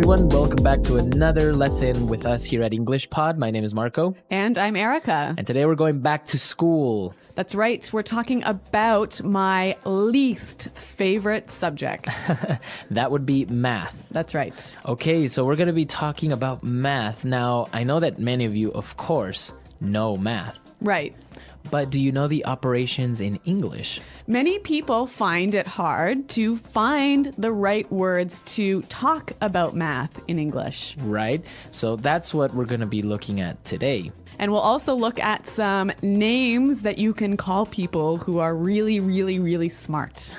everyone. Welcome back to another lesson with us here at English Pod. My name is Marco. And I'm Erica. And today we're going back to school. That's right. We're talking about my least favorite subject. That would be math. That's right. Okay, so we're going to be talking about math. Now, I know that many of you, of course, know math. Right. But do you know the operations in English? Many people find it hard to find the right words to talk about math in English. Right? So that's what we're going to be looking at today. And we'll also look at some names that you can call people who are really, really, really smart.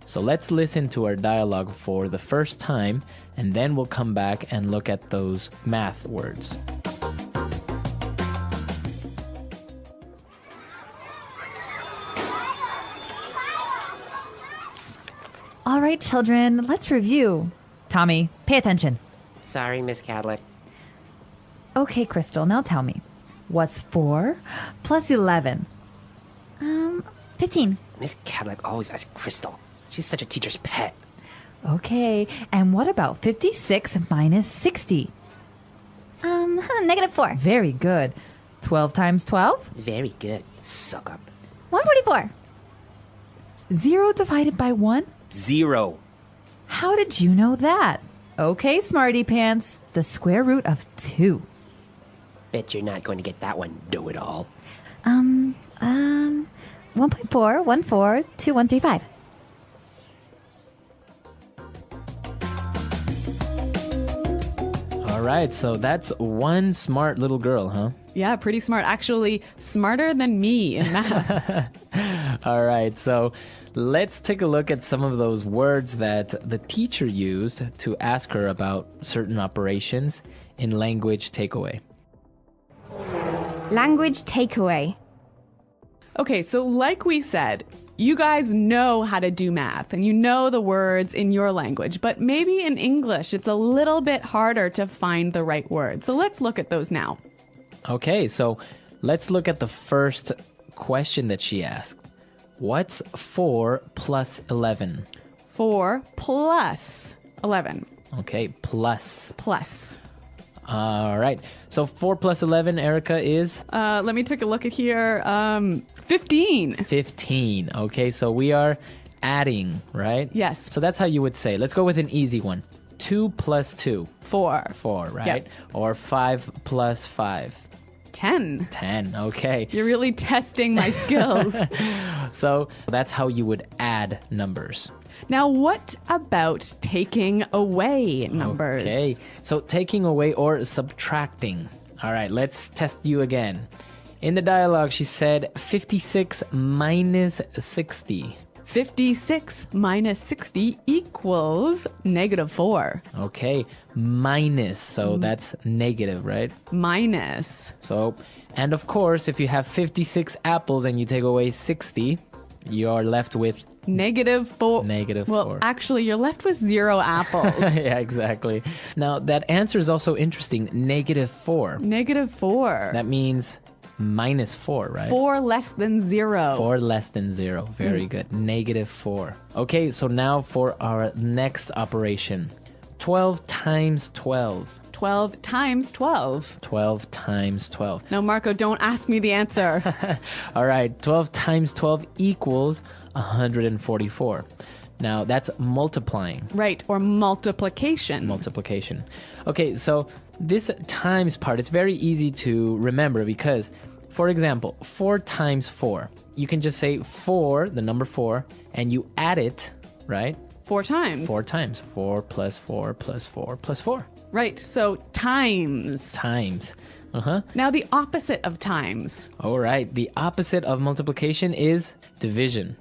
So let's listen to our dialogue for the first time, and then we'll come back and look at those math words. All right, children, let's review. Tommy, pay attention. Sorry, Miss Cadlick. Okay, Crystal, now tell me. What's 4 plus 11? 15. Miss Cadlick always asks Crystal. She's such a teacher's pet. Okay, and what about 56 minus 60? -4. Very good. 12 times 12? Very good. Suck up. 144. 0 divided by 1? 0. How did you know that? Okay, smarty pants. The square root of 2. Bet you're not going to get that one, know-it-all. 1.4142135. All right, so that's one smart little girl, huh? Yeah, pretty smart. Actually, smarter than me in math. All right, so let's take a look at some of those words that the teacher used to ask her about certain operations in language takeaway. Language takeaway. Okay, so like we said, you guys know how to do math and you know the words in your language, but maybe in English it's a little bit harder to find the right word. So let's look at those now. Okay, so let's look at the first question that she asked. What's 4 plus 11? 4 plus 11. Okay, plus. Plus. All right. So 4 plus 11, Erica, is? Let me take a look at here. 15. 15. Okay, so we are adding, right? Yes. So that's how you would say. Let's go with an easy one. 2 plus 2. 4. 4, right? Yep. Or 5 plus 5. 10. 10. Okay. You're really testing my skills. So that's how you would add numbers. Now, what about taking away numbers? Okay. So taking away or subtracting. All right, let's test you again. In the dialogue, she said 56 minus 60. 56 minus 60 equals -4. Okay, minus. So that's negative, right? Minus. So, and of course, if you have 56 apples and you take away 60, you are left with -4. negative Well, 4. actually, you're left with 0 apples. Yeah, exactly. Now, that answer is also interesting. -4. -4. That means minus 4, right? 4 less than 0. 4 less than 0. Very good. -4. Okay, so now for our next operation. 12 times 12. 12 times 12. 12 times 12. Now, Marco, don't ask me the answer. All right, 12 times 12 equals 144. Now, that's multiplying. Right, or multiplication. Multiplication. Okay, so this times part, it's very easy to remember because, for example, 4 times 4. You can just say 4, the number 4, and you add it, right? 4 times. 4 times. 4 plus 4 plus 4 plus 4. Right, so times. Times. Uh-huh. Now, the opposite of times. All right, the opposite of multiplication is division.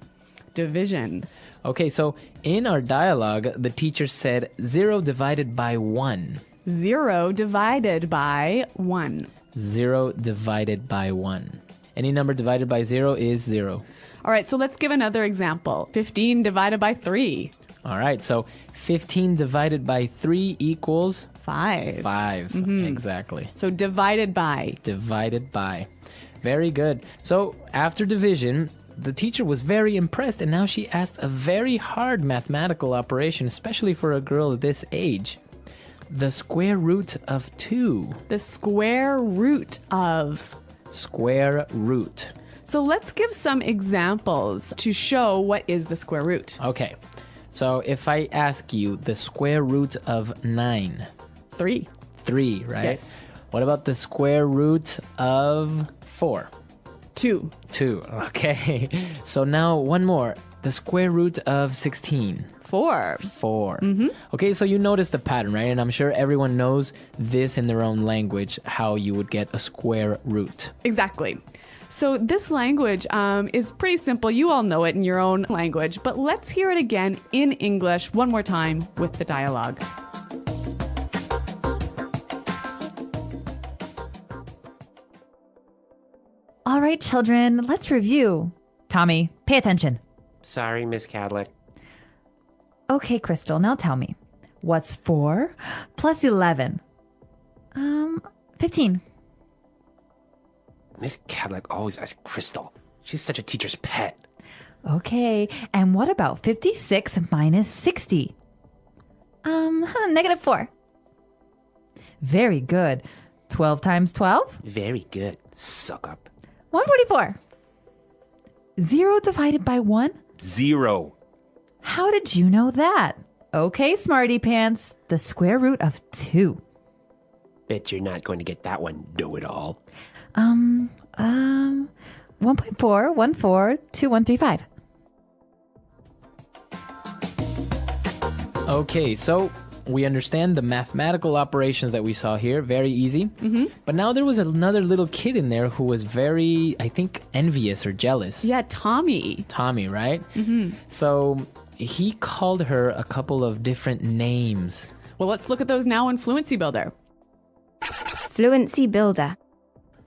Division. Okay, so in our dialogue, the teacher said 0 divided by 1. 0 divided by 1. 0 divided by 1. Any number divided by 0 is 0. All right, so let's give another example. 15 divided by 3. All right, so 15 divided by 3 equals 5. 5. Exactly. So divided by. Divided by. Very good. So after division, the teacher was very impressed, and now she asked a very hard mathematical operation, especially for a girl this age. The square root of 2. The square root of. Square root. So let's give some examples to show what is the square root. Okay. So if I ask you the square root of 9. 3. 3, right? Yes. What about the square root of 4? 2. 2. Okay. So now one more. The square root of 16. 4. 4. Okay, so you notice the pattern, right? And I'm sure everyone knows this in their own language, how you would get a square root. Exactly. So this language is pretty simple. You all know it in your own language, but let's hear it again in English one more time with the dialogue. All right, children, let's review. Tommy, pay attention. Sorry, Miss Cadlick. Okay, Crystal, now tell me. What's 4 plus 11? 15. Miss Cadlick always asks Crystal. She's such a teacher's pet. Okay, and what about 56 minus 60? Negative 4. Very good. 12 times 12? Very good. Suck up. 144. 0 divided by 1? 0. How did you know that? Okay, smarty pants. The square root of 2. Bet you're not going to get that one, know-it-all. 1.4142135. Okay, so we understand the mathematical operations that we saw here. Very easy. But now there was another little kid in there who was very, I think, envious or jealous. Yeah, Tommy. Tommy, right? So he called her a couple of different names. Well, let's look at those now in Fluency Builder. Fluency builder.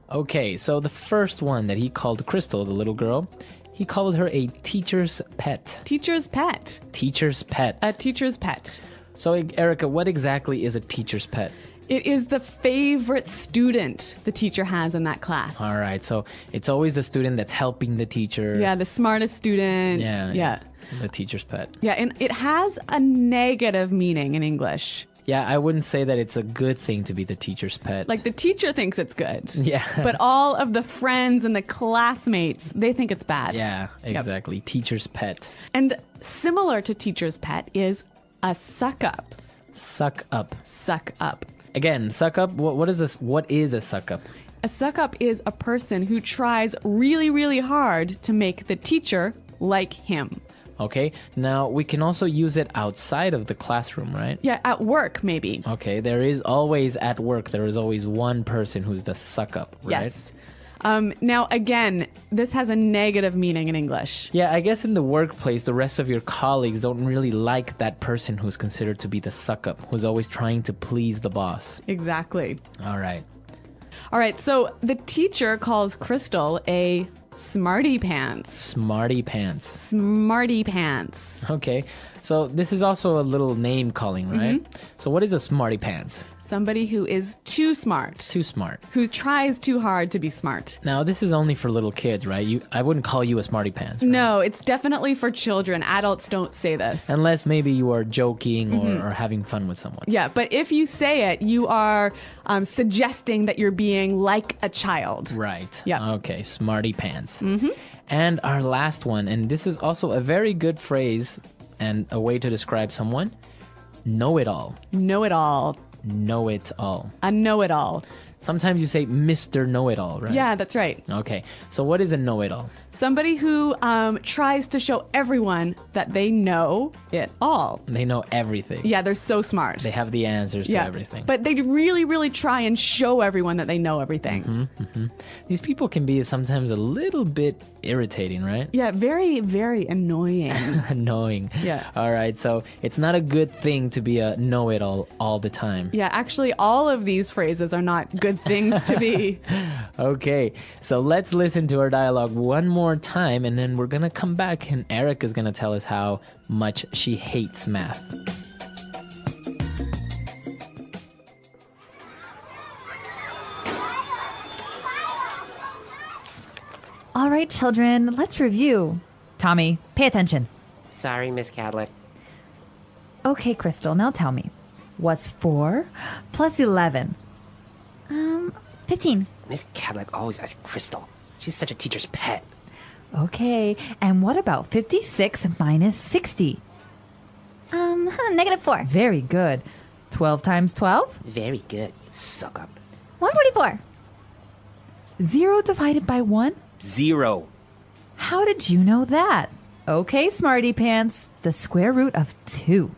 Okay, so the first one that he called Crystal, the little girl, he called her a teacher's pet. Teacher's pet. Teacher's pet. A teacher's pet. So, Erica, what exactly is a teacher's pet? It is the favorite student the teacher has in that class. All right, so it's always the student that's helping the teacher. Yeah, the smartest student. Yeah. The teacher's pet. Yeah, and it has a negative meaning in English. Yeah, I wouldn't say that it's a good thing to be the teacher's pet. Like the teacher thinks it's good. Yeah. But all of the friends and the classmates, they think it's bad. Yeah, exactly. Teacher's pet. And similar to teacher's pet is a suck up. Suck up. Suck up. Again, suck up. What is this? What is a suck up? A suck up is a person who tries really, really hard to make the teacher like him. Okay, now we can also use it outside of the classroom, right? Yeah, at work, maybe. Okay, there is always at work, there is always one person who's the suck up, right? Yes. Now, again, this has a negative meaning in English. Yeah, I guess in the workplace, the rest of your colleagues don't really like that person who's considered to be the suck up, who's always trying to please the boss. Exactly. All right. All right, so the teacher calls Crystal a smarty pants. Smarty pants. Smarty pants. Okay, so this is also a little name calling, right? So what is a smarty pants? Somebody who is too smart. Too smart. Who tries too hard to be smart. Now, this is only for little kids, right? I wouldn't call you a smarty pants. Right? No, it's definitely for children. Adults don't say this. Unless maybe you are joking or having fun with someone. Yeah, but if you say it, you are suggesting that you're being like a child. Right. Yeah. Okay, smarty pants. And our last one, and this is also a very good phrase and a way to describe someone, know-it-all. Know-it-all. Know-it-all. A know-it-all. Sometimes you say Mr. Know-it-all, right? Yeah, that's right. Okay, so what is a know-it-all? Somebody who tries to show everyone that they know it all. They know everything. Yeah, they're so smart. They have the answers to everything. But they really, really try and show everyone that they know everything. These people can be sometimes a little bit irritating, right? Yeah, very, very annoying. Annoying. Yeah. All right, so it's not a good thing to be a know-it-all all the time. Yeah, actually, all of these phrases are not good things to be. Okay, so let's listen to our dialogue one more time, and then we're gonna come back and Erica's gonna tell us how much she hates math. All right, children, let's review. Tommy, pay attention. Sorry, Miss Cadlick. Okay, Crystal, now tell me. What's 4 plus 11? 15. Miss Cadillac always asks Crystal. She's such a teacher's pet. Okay, and what about 56 minus 60? -4. Very good. 12 times 12? Very good. Suck up. 144. 0 divided by 1? 0. How did you know that? Okay, smarty pants. The square root of 2.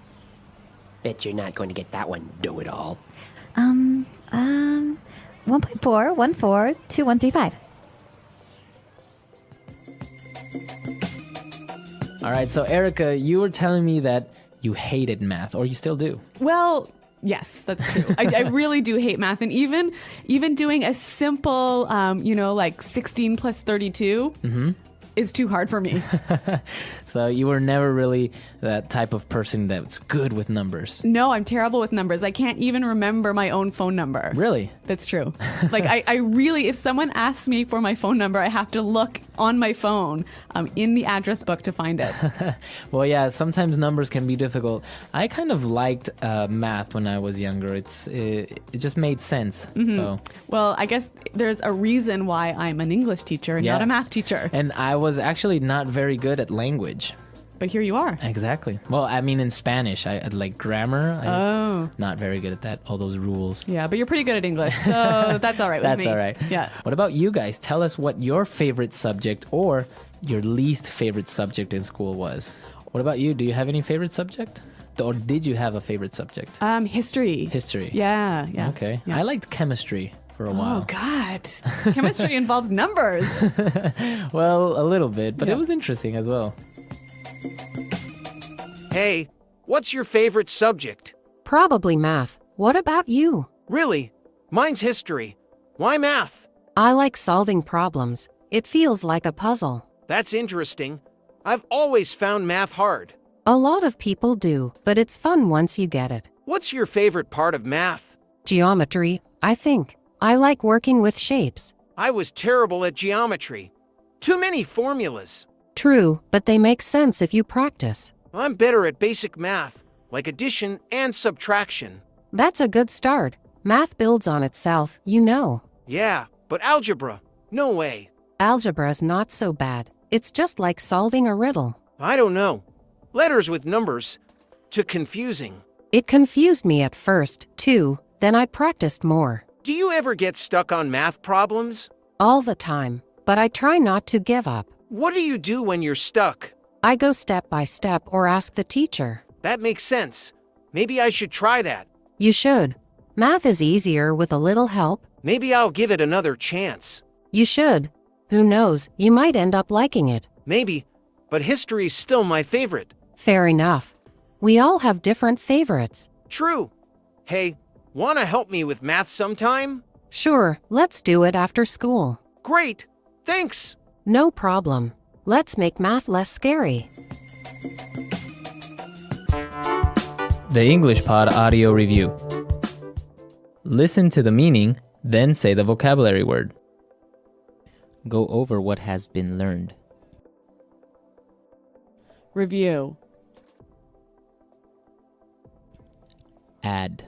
Bet you're not going to get that one, know-it-all. 1.4142135. All right, so Erica, you were telling me that you hated math, or you still do. Well, yes, that's true. I really do hate math, and even doing a simple, like 16 plus 32 is too hard for me. So you were never really that type of person that's good with numbers. No, I'm terrible with numbers. I can't even remember my own phone number. Really? That's true. Like, I really, if someone asks me for my phone number, I have to look on my phone in the address book to find it. Well, yeah, sometimes numbers can be difficult. I kind of liked math when I was younger. It just made sense. So. Well, I guess there's a reason why I'm an English teacher and not a math teacher. And I was actually not very good at language. But here you are. Exactly. Well, I mean, in Spanish, I like grammar. Not very good at that, all those rules. Yeah, but you're pretty good at English, so that's all right with me. That's all right. Yeah. What about you guys? Tell us what your favorite subject or your least favorite subject in school was. What about you? Do you have any favorite subject? Or did you have a favorite subject? History. History. Yeah. Okay. Yeah. I liked chemistry for a while. Oh, God. Chemistry involves numbers. Well, a little bit, but it was interesting as well. Hey, what's your favorite subject? Probably math. What about you? Really? Mine's history. Why math? I like solving problems. It feels like a puzzle. That's interesting. I've always found math hard. A lot of people do, but it's fun once you get it. What's your favorite part of math? Geometry, I think. I like working with shapes. I was terrible at geometry. Too many formulas. True, but they make sense if you practice. I'm better at basic math, like addition and subtraction. That's a good start. Math builds on itself, you know. Yeah, but algebra? No way. Algebra's not so bad. It's just like solving a riddle. I don't know. Letters with numbers. Too confusing. It confused me at first, too. Then I practiced more. Do you ever get stuck on math problems? All the time. But I try not to give up. What do you do when you're stuck? I go step by step or ask the teacher. That makes sense. Maybe I should try that. You should. Math is easier with a little help. Maybe I'll give it another chance. You should. Who knows, you might end up liking it. Maybe, but history's still my favorite. Fair enough. We all have different favorites. True. Hey, wanna help me with math sometime? Sure, let's do it after school. Great. Thanks. No problem. Let's make math less scary. The English Pod Audio Review. Listen to the meaning, then say the vocabulary word. Go over what has been learned. Review. Add.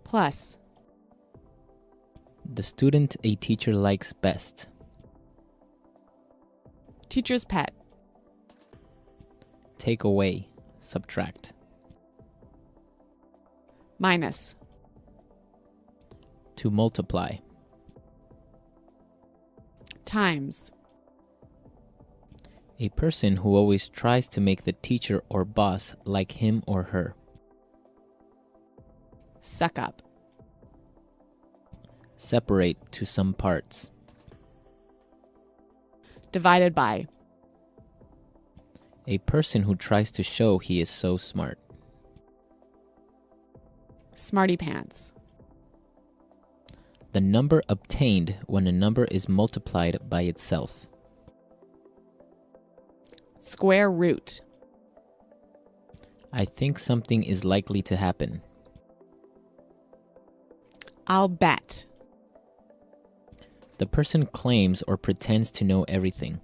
Plus. The student a teacher likes best. Teacher's pet. Take away. Subtract. Minus. To multiply. Times. A person who always tries to make the teacher or boss like him or her. Suck up. Separate to some parts. Divided by. A person who tries to show he is so smart. Smarty pants. The number obtained when a number is multiplied by itself. Square root. I think something is likely to happen. I'll bet. The person claims or pretends to know everything.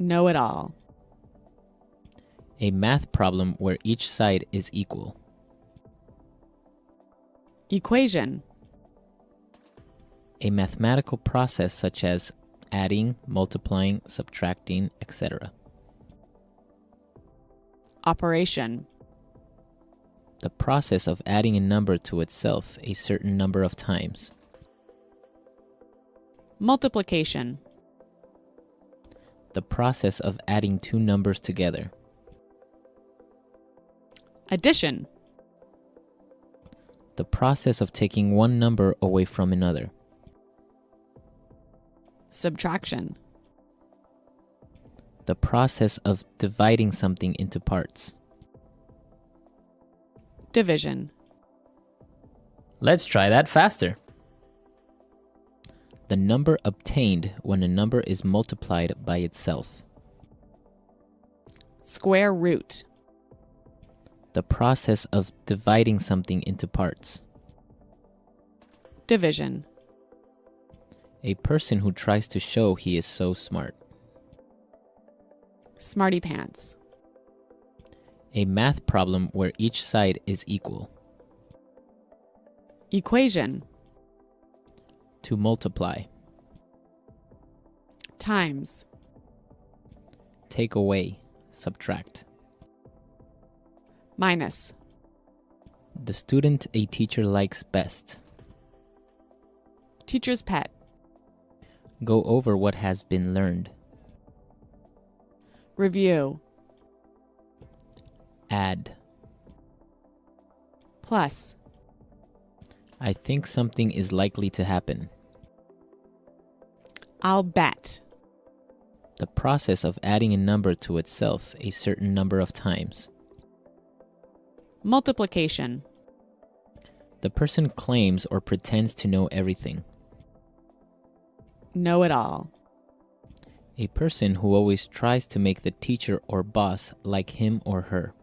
Know it all. A math problem where each side is equal. Equation. A mathematical process such as adding, multiplying, subtracting, etc. Operation. The process of adding a number to itself a certain number of times. Multiplication. The process of adding two numbers together. Addition. The process of taking one number away from another. Subtraction. The process of dividing something into parts. Division. Let's try that faster. The number obtained when a number is multiplied by itself. Square root. The process of dividing something into parts. Division. A person who tries to show he is so smart. Smarty pants. A math problem where each side is equal. Equation. To multiply. Times. Take away. Subtract. Minus. The student a teacher likes best. Teacher's pet. Go over what has been learned. Review. Add. Plus. I think something is likely to happen. I'll bet. The process of adding a number to itself a certain number of times. Multiplication. The person claims or pretends to know everything. Know it all. A person who always tries to make the teacher or boss like him or her.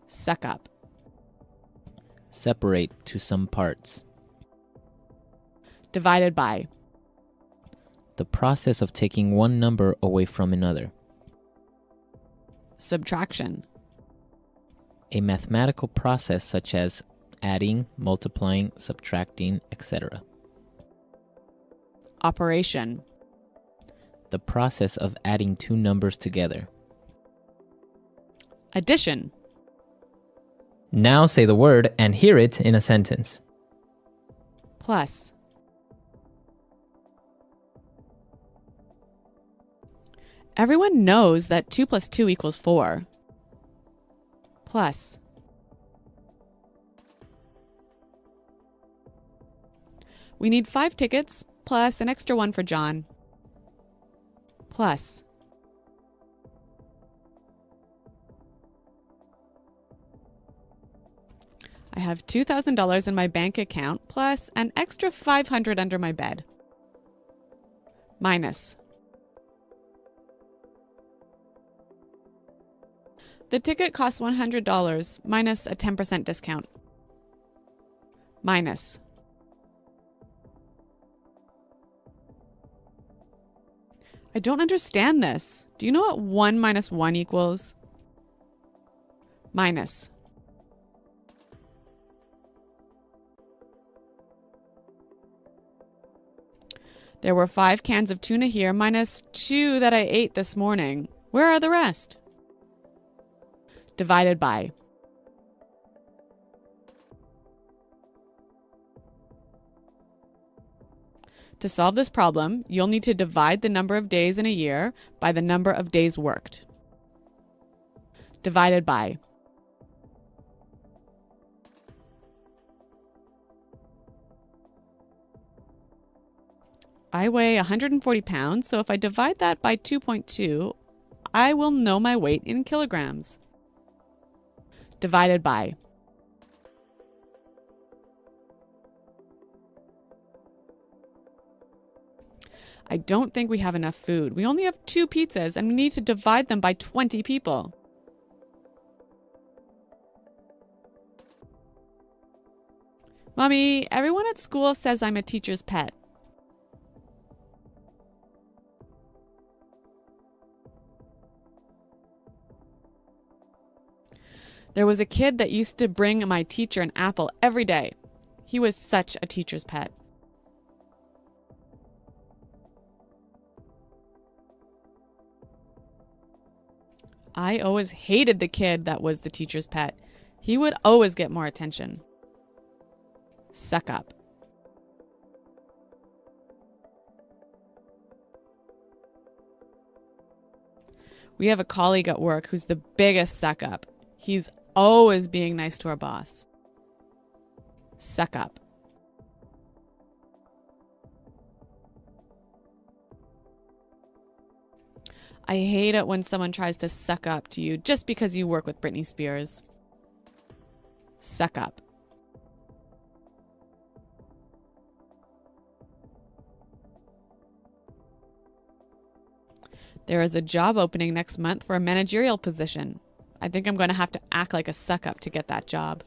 Suck up. Separate to some parts. Divided by. The process of taking one number away from another. Subtraction. A mathematical process such as adding, multiplying, subtracting, etc. Operation. The process of adding two numbers together. Addition. Now say the word and hear it in a sentence. Plus. Everyone knows that 2 plus 2 equals 4. Plus. We need 5 tickets plus an extra one for John. Plus. I have $2,000 in my bank account plus an extra $500 under my bed. Minus. The ticket costs $100 minus a 10% discount. Minus. I don't understand this. Do you know what 1 minus 1 equals? Minus. There were 5 cans of tuna here minus 2 that I ate this morning. Where are the rest? Divided by. To solve this problem, you'll need to divide the number of days in a year by the number of days worked. Divided by. I weigh 140 pounds, so if I divide that by 2.2, I will know my weight in kilograms. Divided by. I don't think we have enough food. We only have 2 pizzas and we need to divide them by 20 people. Mommy, everyone at school says I'm a teacher's pet. There was a kid that used to bring my teacher an apple every day. He was such a teacher's pet. I always hated the kid that was the teacher's pet. He would always get more attention. Suck up. We have a colleague at work who's the biggest suck up. He's always being nice to our boss. Suck up. I hate it when someone tries to suck up to you just because you work with Britney Spears. Suck up. There is a job opening next month for a managerial position. I think I'm going to have to act like a suck up to get that job.